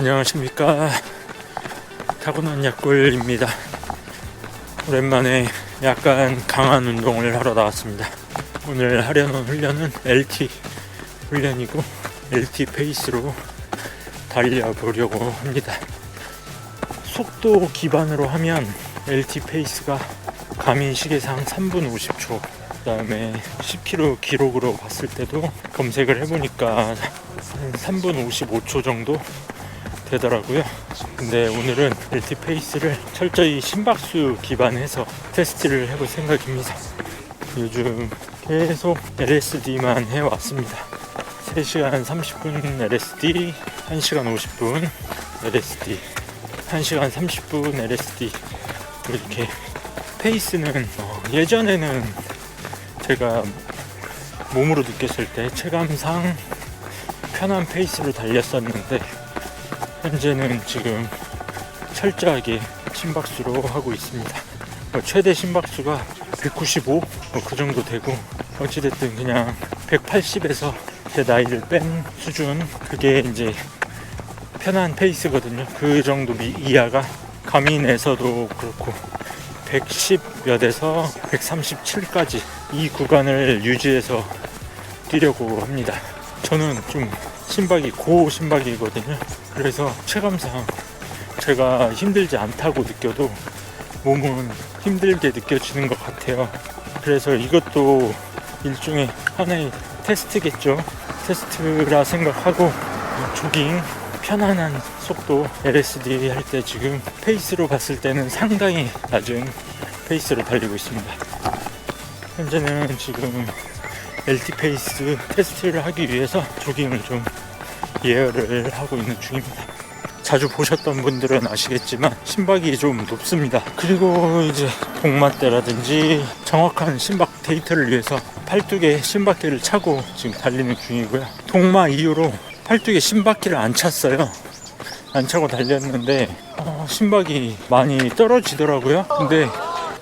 안녕하십니까. 타고난 약골입니다. 오랜만에 약간 강한 운동을 하러 나왔습니다. 오늘 하려는 훈련은 LT 훈련이고 LT 페이스로 달려보려고 합니다. 속도 기반으로 하면 LT 페이스가 가민 시계상 3분 50초, 그 다음에 10km 기록으로 봤을 때도 검색을 해보니까 한 3분 55초 정도 되더라고요. 근데 오늘은 LT 페이스를 철저히 심박수 기반해서 테스트를 해볼 생각입니다. 요즘 계속 LSD만 해왔습니다. 3시간 30분 LSD, 1시간 50분 LSD, 1시간 30분 LSD. 이렇게 페이스는 예전에는 제가 몸으로 느꼈을 때 체감상 편한 페이스로 달렸었는데, 현재는 지금 철저하게 심박수로 하고 있습니다. 최대 심박수가 195 그 정도 되고, 어찌됐든 그냥 180에서 제 나이를 뺀 수준, 그게 이제 편한 페이스거든요. 그 정도 이하가 가민에서도 그렇고 110 몇에서 137까지 이 구간을 유지해서 뛰려고 합니다. 저는 좀 심박이 고심박이거든요. 그래서 체감상 제가 힘들지 않다고 느껴도 몸은 힘들게 느껴지는 것 같아요. 그래서 이것도 일종의 하나의 테스트겠죠. 테스트라 생각하고 조깅 편안한 속도 LSD 할 때 지금 페이스로 봤을 때는 상당히 낮은 페이스로 달리고 있습니다. 현재는 지금 LT 페이스 테스트를 하기 위해서 조깅을 좀 예열을 하고 있는 중입니다. 자주 보셨던 분들은 아시겠지만 심박이 좀 높습니다. 그리고 이제 동마대라든지 정확한 심박 데이터를 위해서 팔뚝에 심박기를 차고 지금 달리는 중이고요. 동마 이후로 팔뚝에 심박기를 안 찼어요. 안 차고 달렸는데 심박이 많이 떨어지더라고요. 근데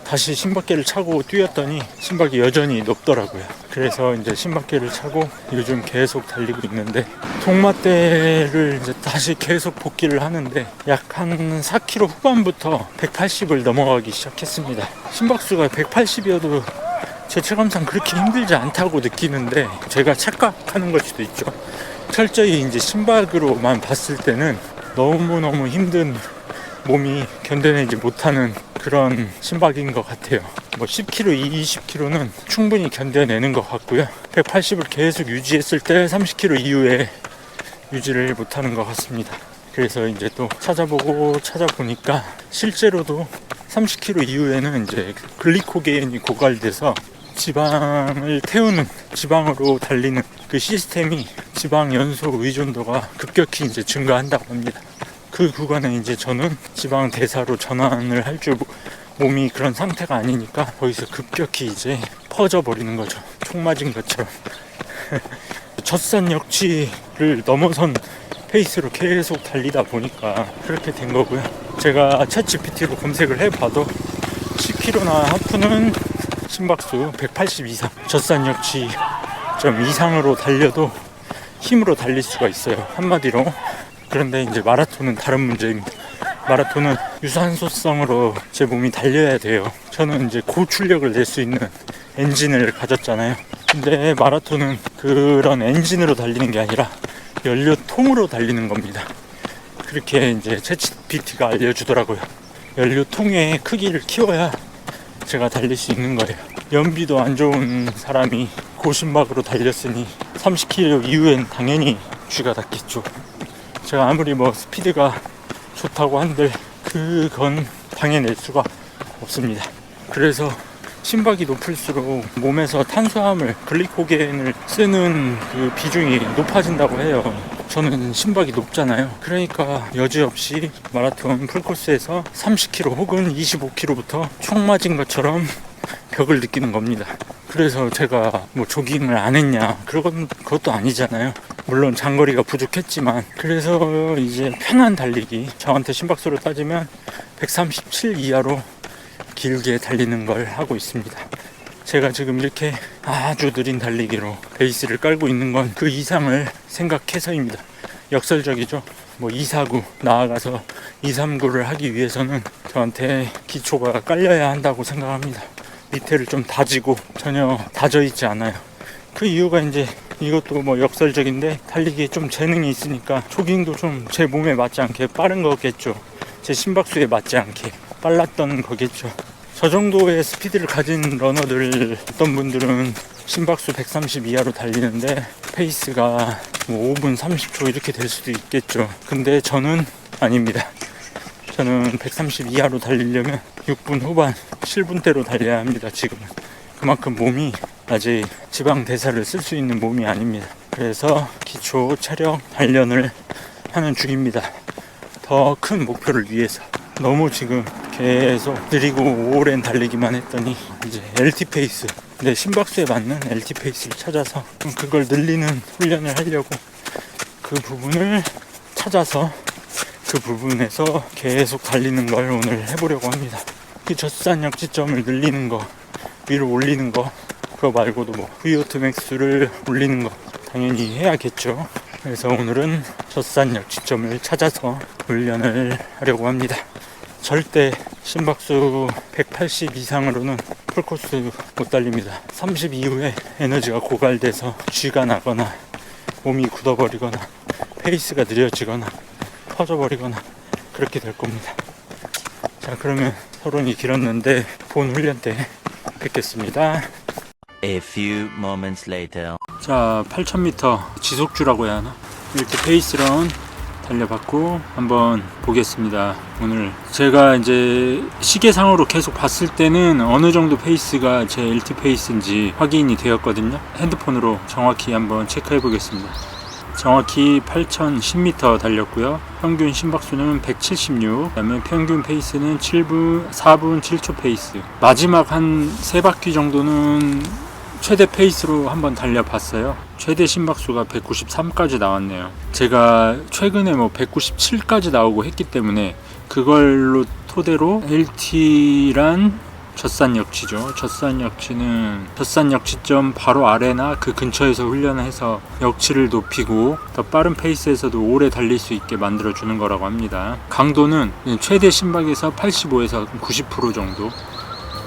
다시 심박기를 차고 뛰었더니 심박이 여전히 높더라고요. 그래서 이제 심박기를 차고 요즘 계속 달리고 있는데, 동마대를 이제 다시 계속 복귀를 하는데 약 한 4km 후반부터 180을 넘어가기 시작했습니다. 심박수가 180이어도 제 체감상 그렇게 힘들지 않다고 느끼는데, 제가 착각하는 걸 수도 있죠. 철저히 이제 심박으로만 봤을 때는 너무너무 힘든, 몸이 견뎌내지 못하는 그런 심박인 것 같아요. 10km, 20km는 충분히 견뎌내는 것 같고요. 180을 계속 유지했을 때 30km 이후에 유지를 못하는 것 같습니다. 그래서 이제 또 찾아보니까 실제로도 30km 이후에는 이제 글리코겐이 고갈돼서 지방을 태우는, 지방으로 달리는 그 시스템이, 지방 연소 의존도가 급격히 이제 증가한다고 합니다. 그 구간에 이제 저는 지방 대사로 전환을 할 줄 몸이 그런 상태가 아니니까 거기서 급격히 이제 퍼져 버리는 거죠. 총 맞은 것처럼. 젖산 역치를 넘어선 페이스로 계속 달리다 보니까 그렇게 된 거고요. 제가 챗GPT로 검색을 해봐도 10km나 하프는 심박수 180 이상, 젖산 역치 좀 이상으로 달려도 힘으로 달릴 수가 있어요, 한마디로. 그런데 이제 마라톤은 다른 문제입니다. 마라톤은 유산소성으로 제 몸이 달려야 돼요. 저는 이제 고출력을 낼 수 있는 엔진을 가졌잖아요. 근데 마라톤은 그런 엔진으로 달리는 게 아니라 연료통으로 달리는 겁니다. 그렇게 이제 챗GPT가 알려주더라고요. 연료통의 크기를 키워야 제가 달릴 수 있는 거예요. 연비도 안 좋은 사람이 고심박으로 달렸으니 30km 이후엔 당연히 쥐가 닿겠죠. 제가 아무리 스피드가 좋다고 한들 그건 당해낼 수가 없습니다. 그래서 심박이 높을수록 몸에서 탄수화물, 글리코겐을 쓰는 그 비중이 높아진다고 해요. 저는 심박이 높잖아요. 그러니까 여지없이 마라톤 풀코스에서 30km 혹은 25km부터 총 맞은 것처럼 벽을 느끼는 겁니다. 그래서 제가 조깅을 안 했냐, 그것도 아니잖아요. 물론 장거리가 부족했지만. 그래서 이제 편한 달리기, 저한테 심박수로 따지면 137 이하로 길게 달리는 걸 하고 있습니다. 제가 지금 이렇게 아주 느린 달리기로 베이스를 깔고 있는 건 그 이상을 생각해서입니다. 역설적이죠. 뭐 249 나아가서 239를 하기 위해서는 저한테 기초가 깔려야 한다고 생각합니다. 밑에를 좀 다지고 전혀 다져 있지 않아요. 그 이유가 이제 이것도 뭐 역설적인데 달리기에 좀 재능이 있으니까 조깅도 좀 제 몸에 맞지 않게 빠른 거겠죠. 제 심박수에 맞지 않게 빨랐던 거겠죠. 저 정도의 스피드를 가진 러너들 어떤 분들은 심박수 130 이하로 달리는데 페이스가 뭐 5분 30초 이렇게 될 수도 있겠죠. 근데 저는 아닙니다. 저는 130 이하로 달리려면 6분 후반 7분대로 달려야 합니다. 지금은 그만큼 몸이 아직 지방 대사를 쓸 수 있는 몸이 아닙니다. 그래서 기초 체력 단련을 하는 중입니다. 더 큰 목표를 위해서. 너무 지금 계속 느리고 오랜 달리기만 했더니 이제 LT 페이스, 내 심박수에 맞는 LT 페이스를 찾아서 그걸 늘리는 훈련을 하려고 그 부분을 찾아서 그 부분에서 계속 달리는 걸 오늘 해보려고 합니다. 그 젖산 역지점을 늘리는 거, 위로 올리는 거, 그거 말고도 뭐 VO2 맥스를 올리는 거 당연히 해야겠죠. 그래서 오늘은 젖산 역지점을 찾아서 훈련을 하려고 합니다. 절대 심박수 180 이상으로는 풀코스 못 달립니다. 30 이후에 에너지가 고갈돼서 쥐가 나거나 몸이 굳어버리거나 페이스가 느려지거나 터져버리거나 그렇게 될 겁니다. 자, 그러면 토론이 길었는데 본 훈련 때 뵙겠습니다. A few moments later. 자, 8,000m 지속주라고 해야 하나? 이렇게 페이스런 달려봤고 한번 보겠습니다. 오늘 제가 이제 시계상으로 계속 봤을 때는 어느 정도 페이스가 제 LT 페이스인지 확인이 되었거든요. 핸드폰으로 정확히 한번 체크해 보겠습니다. 정확히 8,010m 달렸고요. 평균 심박수는 176, 그 다음에 평균 페이스는 4분 7초 페이스. 마지막 한 3바퀴 정도는 최대 페이스로 한번 달려봤어요. 최대 심박수가 193까지 나왔네요. 제가 최근에 뭐 197까지 나오고 했기 때문에 그걸로 토대로 LT란 젖산 역치죠. 젖산 역치는 젖산 역치점 바로 아래나 그 근처에서 훈련을 해서 역치를 높이고 더 빠른 페이스에서도 오래 달릴 수 있게 만들어주는 거라고 합니다. 강도는 최대 심박에서 85에서 90% 정도.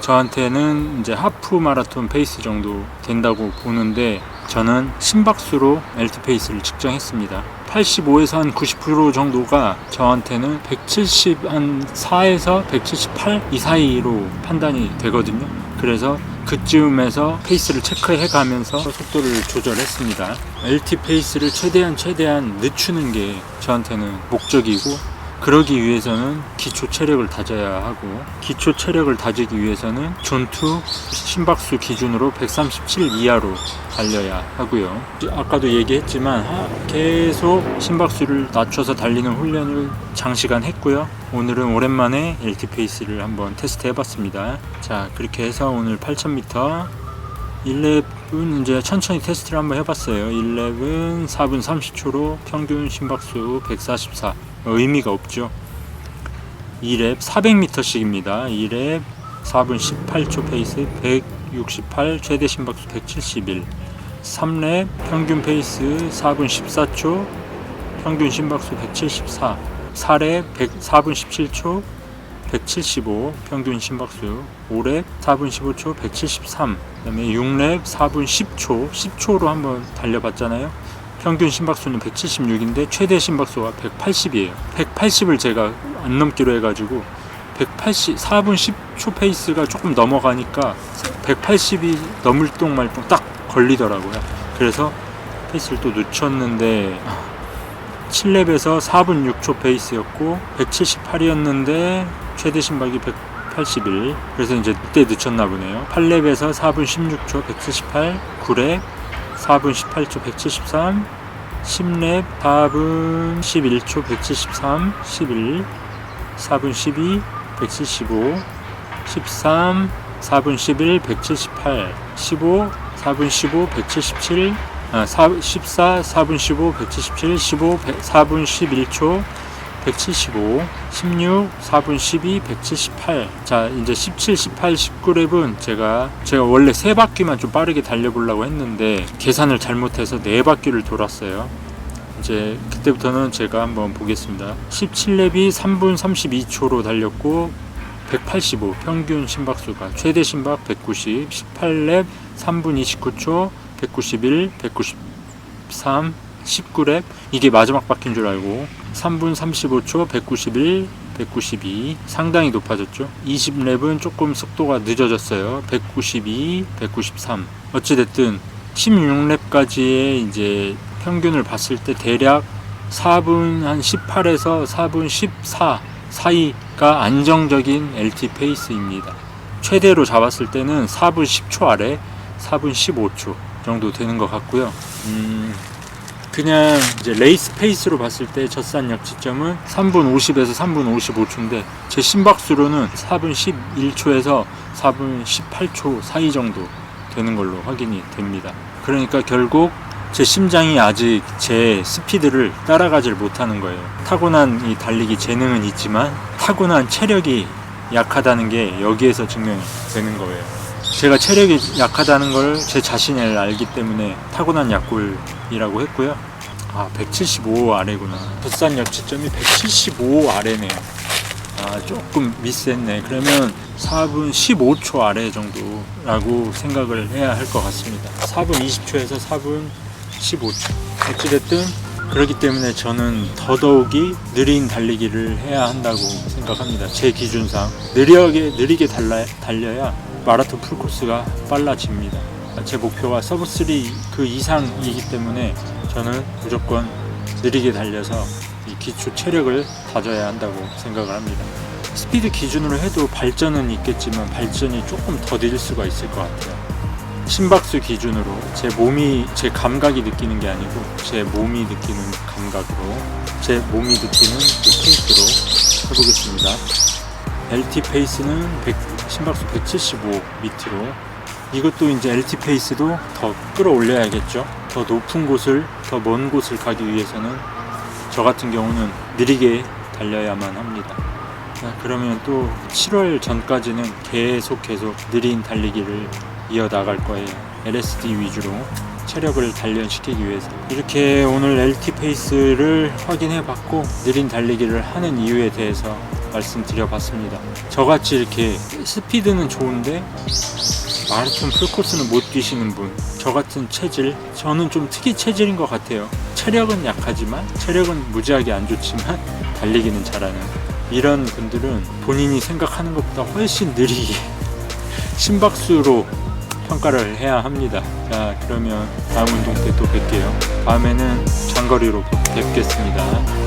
저한테는 이제 하프 마라톤 페이스 정도 된다고 보는데 저는 심박수로 LT 페이스를 측정했습니다. 85에서 한 90% 정도가 저한테는 174에서 178 이 사이로 판단이 되거든요. 그래서 그쯤에서 페이스를 체크해 가면서 속도를 조절했습니다. LT 페이스를 최대한 늦추는 게 저한테는 목적이고, 그러기 위해서는 기초 체력을 다져야 하고, 기초 체력을 다지기 위해서는 존2 심박수 기준으로 137 이하로 달려야 하고요. 아까도 얘기했지만 계속 심박수를 낮춰서 달리는 훈련을 장시간 했고요. 오늘은 오랜만에 LT 페이스를 한번 테스트 해봤습니다. 자, 그렇게 해서 오늘 8,000m 1랩은 이제 천천히 테스트를 한번 해봤어요. 1랩은 4분 30초로 평균 심박수 144. 의미가 없죠. 2랩 400m씩입니다. 2랩 4분 18초 페이스 168, 최대 심박수 171. 3랩 평균 페이스 4분 14초, 평균 심박수 174. 4랩 4분 17초 175, 평균 심박수. 5랩 4분 15초 173. 그 다음에 6랩 4분 10초로 한번 달려봤잖아요. 평균 심박수는 176인데 최대 심박수가 180이에요. 180을 제가 안 넘기로 해가지고 4분 10초 페이스가 조금 넘어가니까 180이 넘을 똥 말 똥 딱 걸리더라고요. 그래서 페이스를 또 늦췄는데 7랩에서 4분 6초 페이스였고 178이었는데 최대 심박이 181. 그래서 이제 그때 늦췄나 보네요. 8랩에서 4분 16초 178, 9랩 4분 18초 173, 10랩 4분 11초 173, 11, 4분 12 175, 13 4분 11 178, 15 4분 15 177, 14 4분 15 177, 15 4분 11초 175, 16 4분 12 178. 자, 이제 17, 18, 19랩은 제가 원래 3바퀴만 좀 빠르게 달려보려고 했는데 계산을 잘못해서 4바퀴를 돌았어요. 이제 그때부터는 제가 한번 보겠습니다. 17렙이 3분 32초로 달렸고 185 평균 심박수가, 최대 심박 190, 18렙 3분 29초 191, 193, 19렙 이게 마지막 바뀐 줄 알고 3분 35초 191, 192 상당히 높아졌죠. 20렙은 조금 속도가 늦어졌어요. 192, 193 어찌됐든 16렙까지의 이제 평균을 봤을 때 대략 4분 한 18에서 4분 14 사이가 안정적인 LT 페이스입니다. 최대로 잡았을 때는 4분 10초 아래 4분 15초 정도 되는 것 같고요. 그냥 이제 레이스 페이스로 봤을 때 젖산역 지점은 3분 50에서 3분 55초인데 제 심박수로는 4분 11초에서 4분 18초 사이 정도 되는 걸로 확인이 됩니다. 그러니까 결국 제 심장이 아직 제 스피드를 따라가질 못하는 거예요. 타고난 이 달리기 재능은 있지만 타고난 체력이 약하다는 게 여기에서 증명되는 거예요. 제가 체력이 약하다는 걸 제 자신이 알기 때문에 타고난 약골이라고 했고요. 175 아래구나. 젖산역 지점이 175 아래네요. 조금 미스했네. 그러면 4분 15초 아래 정도라고 생각을 해야 할 것 같습니다. 4분 20초에서 4분 15초. 어찌됐든 그렇기 때문에 저는 더더욱이 느린 달리기를 해야 한다고 생각합니다. 제 기준상 느리게 달려야 마라톤 풀코스가 빨라집니다. 제 목표가 서브3 그 이상이기 때문에 저는 무조건 느리게 달려서 이 기초 체력을 다져야 한다고 생각을 합니다. 스피드 기준으로 해도 발전은 있겠지만 발전이 조금 더딜 수가 있을 것 같아요. 심박수 기준으로 제 감각이 느끼는 게 아니고 제 몸이 느끼는 감각으로 제 몸이 느끼는 그 페이스로 해보겠습니다. LT 페이스는 심박수 175 밑으로. 이것도 이제 LT 페이스도 더 끌어올려야겠죠. 더 높은 곳을, 더 먼 곳을 가기 위해서는 저 같은 경우는 느리게 달려야만 합니다. 그러면 또 7월 전까지는 계속 느린 달리기를 이어나갈 거예요. LSD 위주로 체력을 단련시키기 위해서. 이렇게 오늘 LT 페이스를 확인해 봤고 느린 달리기를 하는 이유에 대해서 말씀드려봤습니다. 저같이 이렇게 스피드는 좋은데 마라톤 풀코스는 못 뛰시는 분, 저 같은 체질, 저는 좀 특이 체질인 것 같아요. 체력은 약하지만, 체력은 무지하게 안 좋지만 달리기는 잘하는 이런 분들은 본인이 생각하는 것보다 훨씬 느리게 심박수로 평가를 해야 합니다. 자, 그러면 다음 운동 때 또 뵐게요. 다음에는 장거리로 뵙겠습니다.